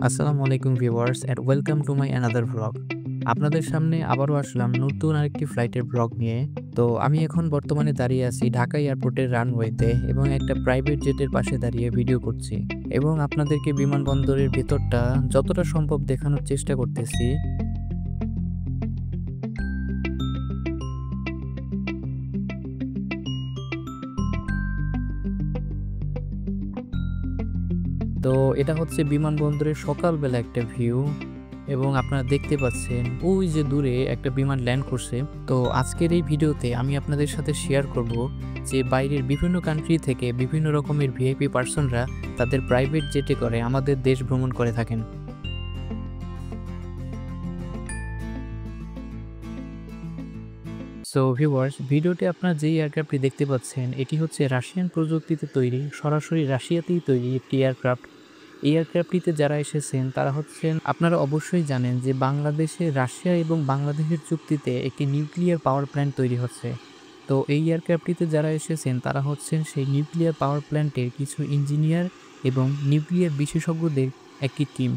আসসালামু আলাইকুম viewers and welcome to my another vlog. আপনাদের সামনে আবারও আসলাম নতুন আরেকটি ফ্লাইটের ভ্লগ নিয়ে। তো আমি এখন বর্তমানে দাঁড়িয়ে আছি ঢাকা এয়ারপোর্টের রানওয়েতে এবং একটা প্রাইভেট জেটের পাশে দাঁড়িয়ে ভিডিও করছি এবং আপনাদেরকে বিমানবন্দরের ভেতরটা যতটা সম্ভব দেখানোর চেষ্টা করতেছি। তো এটা হচ্ছে বিমানবন্দরের সকালবেলা একটা ভিউ এবং আপনারা দেখতে পাচ্ছেন ওই যে দূরে একটা বিমান ল্যান্ড করছে। তো আজকের এই ভিডিওতে আমি আপনাদের সাথে শেয়ার করব যে বাইরের বিভিন্ন কান্ট্রি থেকে বিভিন্ন রকমের ভিআইপি পার্সনরা তাদের প্রাইভেট জেটে করে আমাদের দেশ ভ্রমণ করে থাকেন। সো ভিউয়ার্স, ভিডিওতে আপনারা যেই এয়ারক্রাফটটি দেখতে পাচ্ছেন এটি হচ্ছে রাশিয়ান প্রযুক্তিতে তৈরি, সরাসরি রাশিয়াতেই তৈরি একটি এয়ারক্রাফট। এই এয়ারক্রাফটটিতে যারা এসেছেন তারা হচ্ছেন, আপনারা অবশ্যই জানেন যে বাংলাদেশে রাশিয়া এবং বাংলাদেশের চুক্তিতে একটি নিউক্লিয়ার পাওয়ার প্ল্যান্ট তৈরি হচ্ছে। তো এই এয়ারক্রাফটটিতে যারা এসেছেন তারা হচ্ছেন সেই নিউক্লিয়ার পাওয়ার প্ল্যান্টের কিছু ইঞ্জিনিয়ার এবং নিউক্লিয়ার বিশেষজ্ঞদের একটি টিম।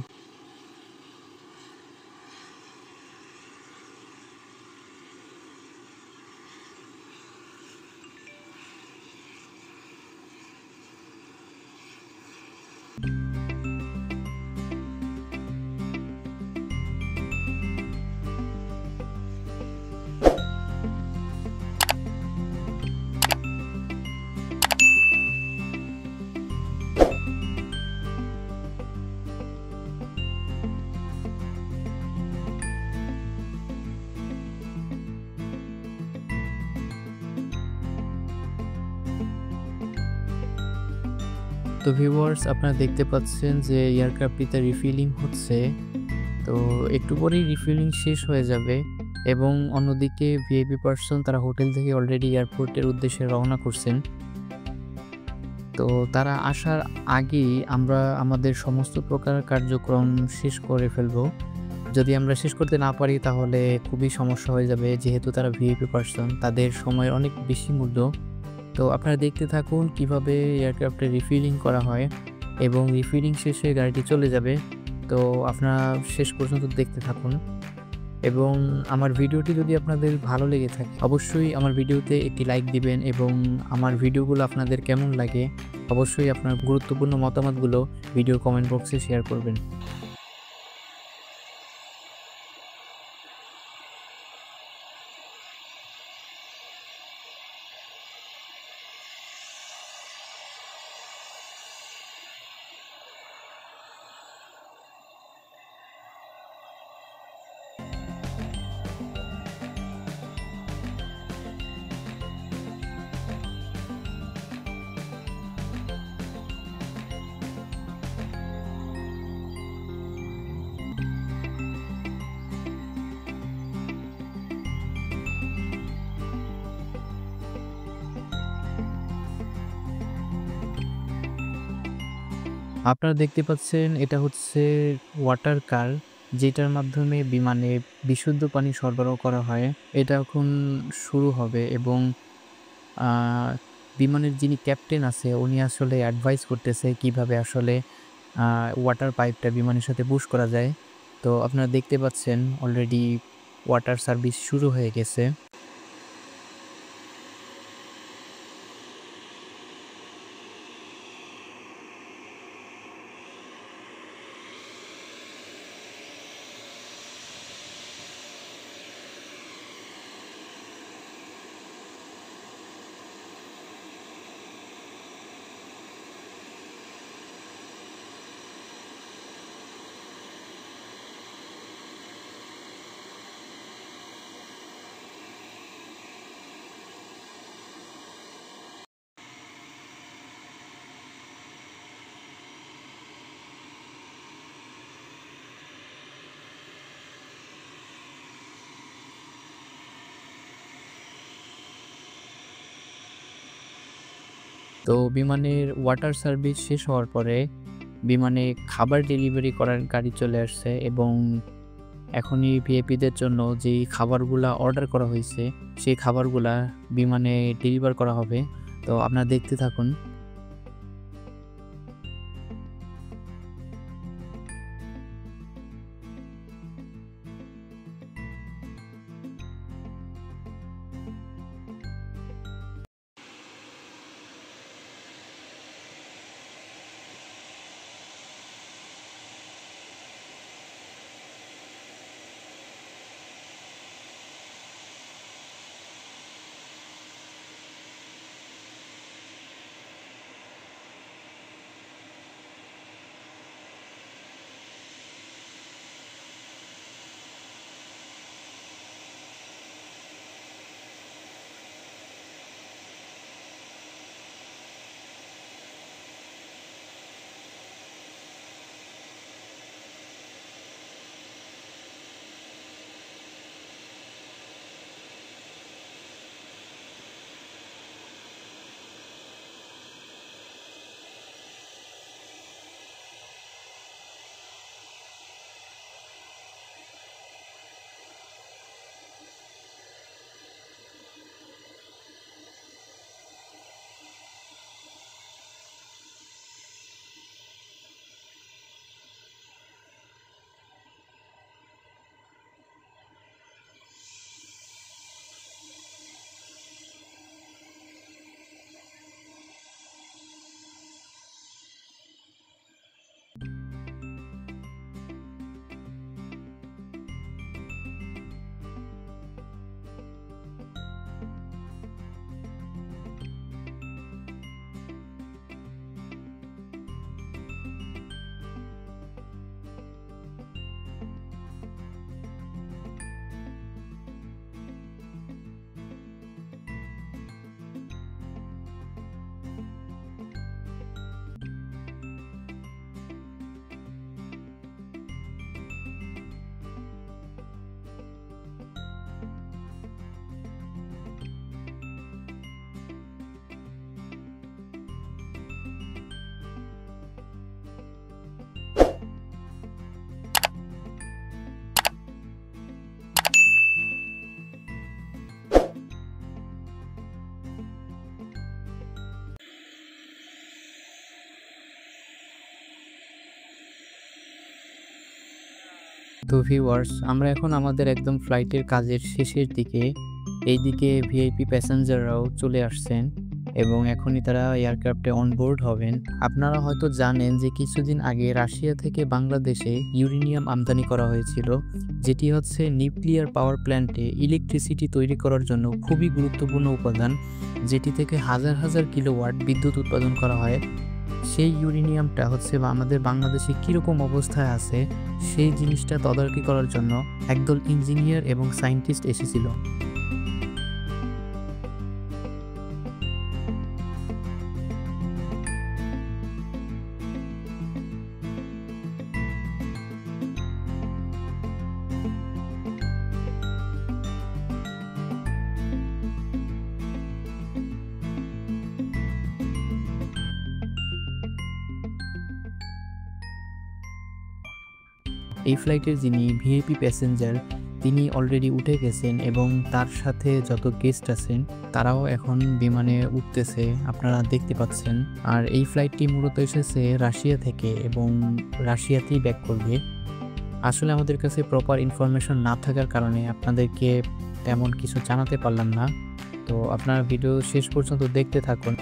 তো ভিউয়ার্স, আপনারা দেখতে পাচ্ছেন যে এয়ারক্রাফটটিতে রিফিলিং হচ্ছে। তো একটু পরেই রিফিলিং শেষ হয়ে যাবে এবং অন্যদিকে ভিআইপি পার্সন তারা হোটেল থেকে অলরেডি এয়ারপোর্টের উদ্দেশ্যে রওনা করছেন। তো তারা আসার আগেই আমরা আমাদের সমস্ত প্রকার কার্যক্রম শেষ করে ফেলবো। যদি আমরা শেষ করতে না পারি তাহলে খুবই সমস্যা হয়ে যাবে, যেহেতু তারা ভিআইপি পার্সন, তাদের সময়ের অনেক বেশি মূল্য। তো আপনারা দেখতে থাকুন কিভাবে এয়ারক্রাফটে রিফিলিং করা হয় এবং রিফিলিং শেষে গাড়িটি চলে যাবে। তো আপনারা শেষ পর্যন্ত দেখতে থাকুন এবং আমার ভিডিওটি যদি আপনাদের ভালো লেগে থাকে অবশ্যই আমার ভিডিওতে একটি লাইক দিবেন এবং আমার ভিডিওগুলো আপনাদের কেমন লাগে অবশ্যই আপনার গুরুত্বপূর্ণ মতামতগুলো ভিডিওর কমেন্ট বক্সে শেয়ার করবেন। আপনারা দেখতে পাচ্ছেন এটা হচ্ছে ওয়াটার কার, যেটার মাধ্যমে বিমানে বিশুদ্ধ পানি সরবরাহ করা হয়। এটা এখন শুরু হবে এবং আহ, বিমানের যিনি ক্যাপ্টেন আছে উনি আসলে অ্যাডভাইস করতেছে কিভাবে আসলে ওয়াটার পাইপটা বিমানের সাথে পুশ করা যায়। তো আপনারা দেখতে পাচ্ছেন অলরেডি ওয়াটার সার্ভিস শুরু হয়ে গেছে। তো বিমানের ওয়াটার সার্ভিস শেষ হওয়ার পরে বিমানে খাবার ডেলিভারি করার গাড়ি চলে আসছে এবং এখনই ভিআইপিদের জন্য যেই খাবারগুলা অর্ডার করা হয়েছে সেই খাবারগুলা বিমানে ডেলিভার করা হবে। তো আপনারা দেখতে থাকুন। তো ভিউয়ার্স, আমরা এখন আমাদের একদম ফ্লাইটের কাজের শেষের দিকে। এইদিকে ভিআইপি প্যাসেঞ্জাররাও চলে আসছেন এবং এখনই তারা এয়ারক্রাফটে অনবোর্ড হবেন। আপনারা হয়তো জানেন যে কিছুদিন আগে রাশিয়া থেকে বাংলাদেশে ইউরেনিয়াম আমদানি করা হয়েছিল, যেটি হচ্ছে নিউক্লিয়ার পাওয়ার প্ল্যান্টে ইলেকট্রিসিটি তৈরি করার জন্য খুবই গুরুত্বপূর্ণ উপাদান, যেটি থেকে হাজার হাজার কিলোওয়াট বিদ্যুৎ উৎপাদন করা হয়। সেই ইউরেনিয়ামটা হচ্ছে আমাদের বাংলাদেশে কীরকম অবস্থায় আছে সেই জিনিসটা তদারকি করার জন্য একদল ইঞ্জিনিয়ার এবং সায়েন্টিস্ট এসেছিল। এই ফ্লাইটের যিনি ভিআইপি প্যাসেঞ্জার তিনি অলরেডি উঠে গেছেন এবং তার সাথে যত গেস্ট আছেন তারাও এখন বিমানে উঠতেছে, আপনারা দেখতে পাচ্ছেন। আর এই ফ্লাইটটি মূলত এসেছে রাশিয়া থেকে এবং রাশিয়াতেই ব্যাক করবে। আসলে আমাদের কাছে প্রপার ইনফরমেশন না থাকার কারণে আপনাদেরকে তেমন কিছু জানাতে পারলাম না। তো আপনারা ভিডিও শেষ পর্যন্ত দেখতে থাকুন।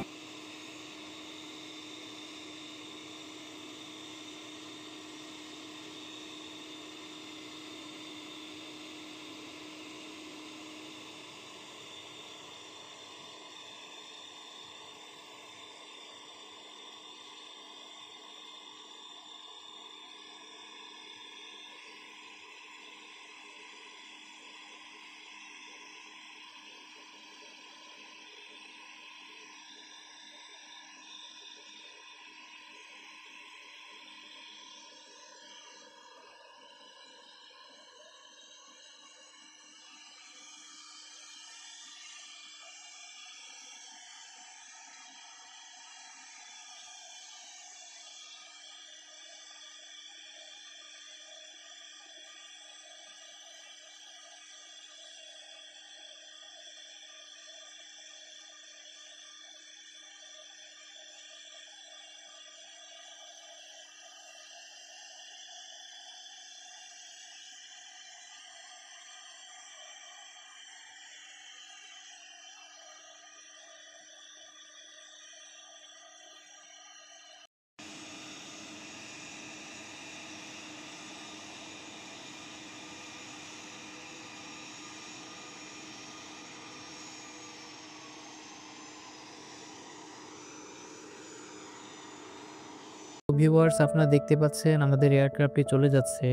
ভিউয়ার্স, আপনারা দেখতে পাচ্ছেন আমাদের এয়ারক্রাফটটি চলে যাচ্ছে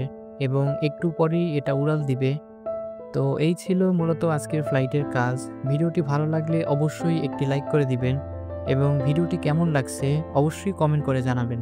এবং একটু পরেই এটা উড়াল দিবে। তো এই ছিল মূলত আজকের ফ্লাইটের কাজ। ভিডিওটি ভালো লাগলে অবশ্যই একটি লাইক করে দিবেন এবং ভিডিওটি কেমন লাগছে অবশ্যই কমেন্ট করে জানাবেন।